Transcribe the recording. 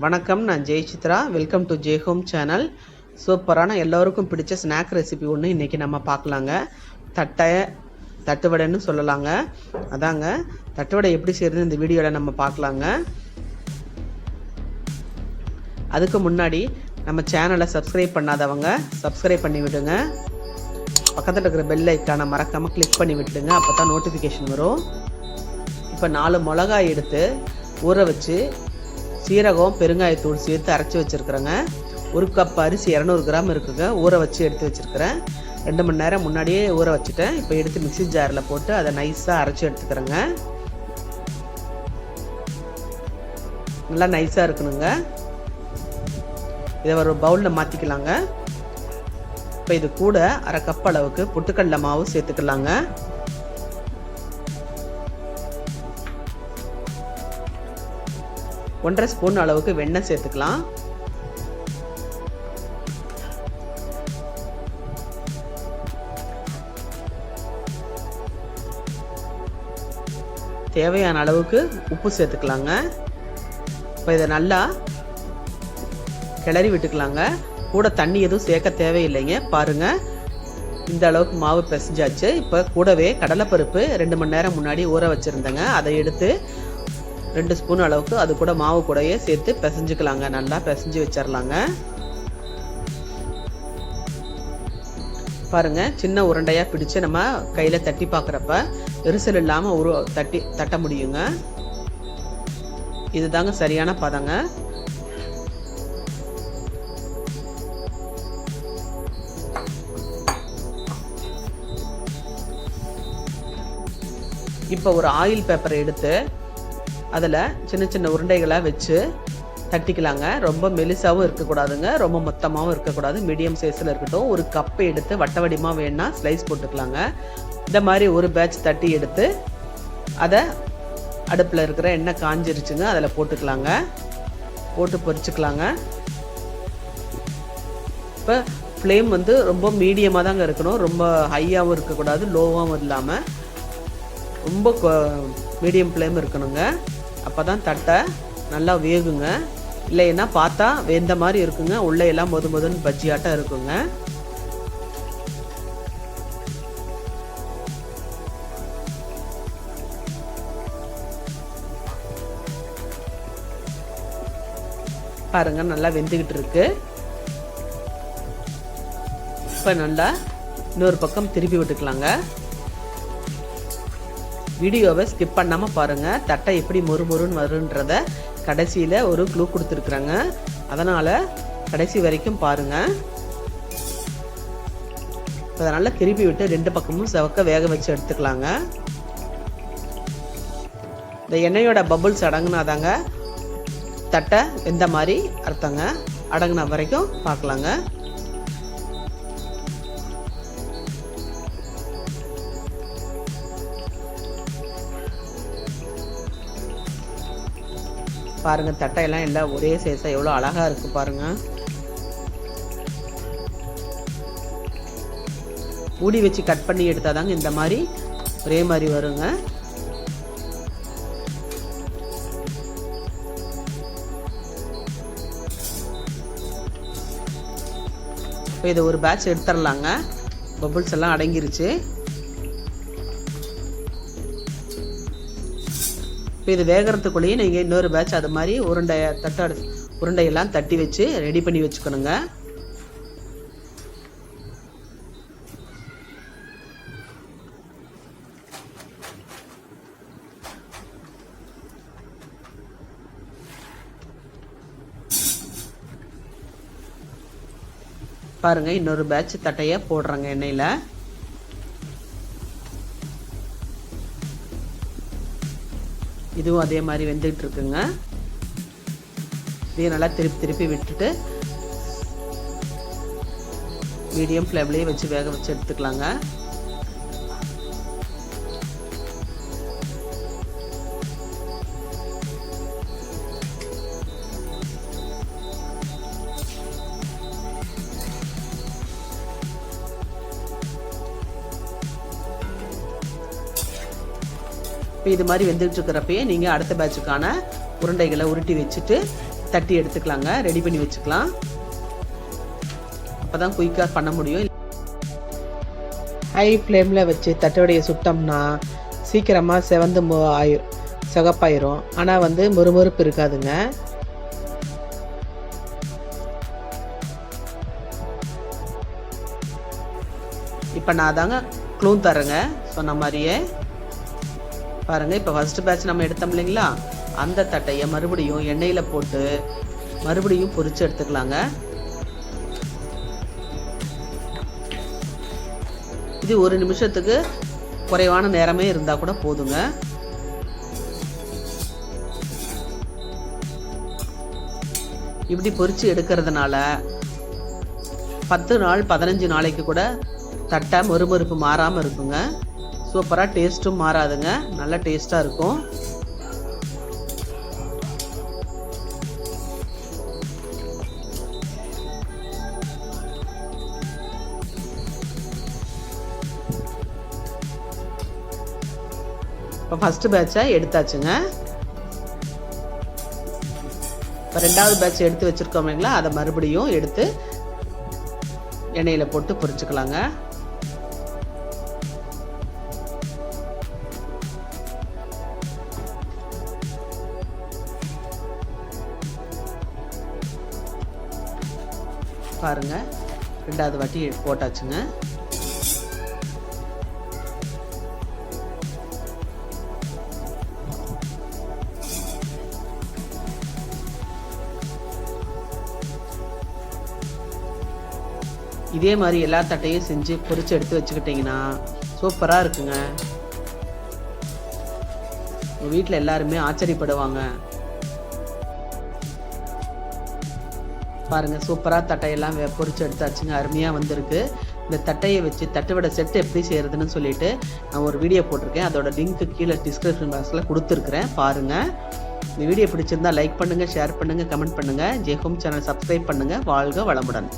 வணக்கம், நான் Jai Chitra. Welcome to J home channel. சூப்பரான எல்லோருக்கும் பிடிச்ச ஸ்நாக் ரெசிபி ஒன்று இன்றைக்கி நம்ம பார்க்கலாங்க. தட்டுவடைன்னு சொல்லலாங்க. அதாங்க தட்டுவடை எப்படி செய்கிறது இந்த வீடியோவில் நம்ம பார்க்கலாங்க. அதுக்கு முன்னாடி நம்ம சேனலை சப்ஸ்கிரைப் பண்ணாதவங்க சப்ஸ்கிரைப் பண்ணி விடுங்க. பக்கத்தில் இருக்கிற பெல் ஐக்கானை மறக்காமல் கிளிக் பண்ணி விட்டுடுங்க. அப்போ தான் நோட்டிஃபிகேஷன் வரும். இப்போ 4 மிளகாய் எடுத்து ஊற வச்சு சீரகம் பெருங்காயத்தூள் சேர்த்து அரைச்சி வச்சுருக்குறேங்க. 1 கப் அரிசி 200 கிராம் இருக்குங்க. ஊற வச்சு எடுத்து வச்சுருக்கிறேன். 2 மணி நேரம் முன்னாடியே ஊற வச்சுட்டேன். இப்போ எடுத்து மிக்ஸி ஜாரில் போட்டு அதை நைஸாக அரைச்சி எடுத்துக்கிறேங்க. நல்லா நைஸாக இருக்கணுங்க. இதை ஒரு பவுலில் மாற்றிக்கலாங்க. இப்போ இது கூட 1/2 கப் அளவுக்கு பொட்டுக்கடலை மாவு சேர்த்துக்கலாங்க. ஒன்றரை ஸ்பூன் அளவுக்கு வெண்ணெய் சேர்த்துக்கலாம். தேவையான அளவுக்கு உப்பு சேர்த்துக்கலாங்க. இப்போ இதை நல்லா கிளறி விட்டுக்கலாங்க. கூட தண்ணி எதுவும் சேர்க்க தேவையில்லைங்க. பாருங்க, இந்த அளவுக்கு மாவு பிசைஞ்சாச்சு. இப்போ கூடவே கடலைப்பருப்பு 2 மணி நேரம் முன்னாடி ஊற வச்சுருந்தேங்க. அதை எடுத்து 2 ஸ்பூன் அளவுக்கு அது கூட மாவு கூடயே சேர்த்து பிசைஞ்சுக்கலாங்க. நல்லா பிசைஞ்சு வச்சிடலாங்க. பாருங்க, சின்ன உருண்டையாக பிடிச்சு நம்ம கையில் தட்டி பார்க்குறப்ப விரிசல் இல்லாமல் தட்ட முடியுங்க. இதுதாங்க சரியான பதங்க. இப்போ ஒரு ஆயில் பேப்பரை எடுத்து அதில் சின்ன சின்ன உருண்டைகளாக வச்சு தட்டிக்கலாங்க. ரொம்ப மெலிசாவும் இருக்கக்கூடாதுங்க, ரொம்ப மொத்தமாகவும் இருக்கக்கூடாது. மீடியம் சைஸில் இருக்கட்டும். ஒரு கப்பை எடுத்து வட்ட வடிமாக வேணா ஸ்லைஸ் போட்டுக்கலாங்க. இந்த மாதிரி ஒரு பேட்ச் தட்டி எடுத்து அதை அடுப்பில் இருக்கிற எண்ணெய் காஞ்சிருச்சுங்க, அதில் போட்டுக்கலாங்க. போட்டு பொரிச்சுக்கலாங்க. இப்போ ஃப்ளேம் ரொம்ப மீடியமாக தாங்க இருக்கணும். ரொம்ப ஹையாகவும் இருக்கக்கூடாது, லோவாகவும் இல்லாமல் ரொம்ப மீடியம் ஃப்ளேம் இருக்கணுங்க. அப்போ தான் தட்டை நல்லா வேகுங்க. இல்லைன்னா பார்த்தா வெந்த மாதிரி இருக்குங்க, உள்ளே எல்லாம் மொதுன்னு பஜ்ஜியாட்டம் இருக்குங்க. பாருங்க, நல்லா வெந்துக்கிட்டு இருக்கு. இப்போ நல்லா இன்னொரு பக்கம் திருப்பி விட்டுக்கலாங்க. வீடியோவை ஸ்கிப் பண்ணாமல் பாருங்கள். தட்டை எப்படி மொறுன்னு வருன்றத கடைசியில் ஒரு க்ளூ கொடுத்துருக்குறாங்க. அதனால் கடைசி வரைக்கும் பாருங்கள். இப்போ நல்லா திருப்பி விட்டு 2 பக்கமும் செவக்க வேக வச்சு எடுத்துக்கலாங்க. இந்த எண்ணெயோட பபுள்ஸ் அடங்குனாதாங்க தட்டை எந்த மாதிரி அர்த்தங்க. அடங்குன வரைக்கும் பார்க்கலாங்க. பாருங்க, தட்டையெல்லாம் எல்லாம் ஒரே சைஸா எவ்வளோ அழகா இருக்கு பாருங்க. மூடி வச்சு கட் பண்ணி எடுத்தாதாங்க இந்த மாதிரி ஒரே மாதிரி வருங்க. இப்போ இது ஒரு பேட்ச் எடுத்துடலாங்க. பபுள்ஸ் எல்லாம் அடங்கிருச்சு. இப்போ இது வேகிறதுக்குள்ளேயே நீங்கள் இன்னொரு பேட்ச் அது மாதிரி உருண்டையெல்லாம் தட்டி வச்சு ரெடி பண்ணி வச்சுக்கணுங்க. பாருங்க, இன்னொரு பேட்ச் தட்டையை போடுறாங்க எண்ணெயில். இதுவும் அதே மாதிரி வெந்துகிட்டு இருக்குங்க. இதையும் நல்லா திருப்பி விட்டுட்டு மீடியம் ஃப்ளேம்லேயே வச்சு வேக வச்சு எடுத்துக்கலாங்க. இப்போ இது மாதிரி வெந்துட்டு இருக்கிறப்பயே நீங்கள் அடுத்த பேட்சுக்கான உருண்டைகளை உருட்டி வச்சுட்டு தட்டி எடுத்துக்கலாங்க. ரெடி பண்ணி வச்சுக்கலாம். அப்போ தான் குயிக்காக பண்ண முடியும். ஹை ஃப்ளேமில் வச்சு தட்டு வடையை சுட்டோம்னா சீக்கிரமாக செவந்து சிகப்பாயிரும். ஆனால் வந்து மொறுமொறுப்பு இருக்காதுங்க. இப்போ நான் தாங்க க்ளூன் தரேங்க சொன்ன மாதிரியே. பாருங்கள், இப்போ ஃபஸ்ட்டு பேட்ச் நம்ம எடுத்தோம் இல்லைங்களா, அந்த தட்டையை மறுபடியும் எண்ணெயில் போட்டு மறுபடியும் பொரிச்சு எடுத்துக்கலாங்க. இது 1 நிமிஷத்துக்கு குறைவான நேரமே இருந்தால் கூட போதுங்க. இப்படி பொரிச்சு எடுக்கிறதுனால 10 நாள் 15 நாளைக்கு கூட தட்டை மொறுமொறுப்பு மாறாமல் இருக்குங்க. சூப்பராக டேஸ்ட்டும் மாறாதுங்க, நல்ல டேஸ்ட்டாக இருக்கும். இப்போ ஃபஸ்ட்டு பேட்சை எடுத்தாச்சுங்க. இப்போ 2வது பேட்ச் எடுத்து வச்சுருக்கோம் இல்லைங்களா, அதை மறுபடியும் எடுத்து எண்ணெயில் போட்டு பொரிச்சுக்கலாங்க. பாருங்க, 2வது வாட்டி போட்டாச்சுங்க. இதே மாதிரி எல்லா தட்டையும் செஞ்சு பொரிச்சு எடுத்து வச்சுக்கிட்டிங்கன்னா சூப்பராக இருக்குங்க. உங்கள் வீட்டில் எல்லாருமே ஆச்சரியப்படுவாங்க. பாருங்கள், சூப்பராக தட்டையெல்லாம் பொரிச்சு எடுத்தாச்சுங்க. அருமையாக வந்திருக்கு. இந்த தட்டையை வச்சு தட்டுவடை செட்டு எப்படி செய்கிறதுன்னு சொல்லிட்டு நான் ஒரு வீடியோ போட்டிருக்கேன். அதோட லிங்க்கு கீழே டிஸ்கிரிப்ஷன் பாக்ஸில் கொடுத்துருக்குறேன், பாருங்கள். இந்த வீடியோ பிடிச்சிருந்தா லைக் பண்ணுங்கள், ஷேர் பண்ணுங்கள், கமெண்ட் பண்ணுங்கள். ஜெய் ஹோம் சேனல் சப்ஸ்கிரைப் பண்ணுங்கள். வாழ்க வளமுடன்.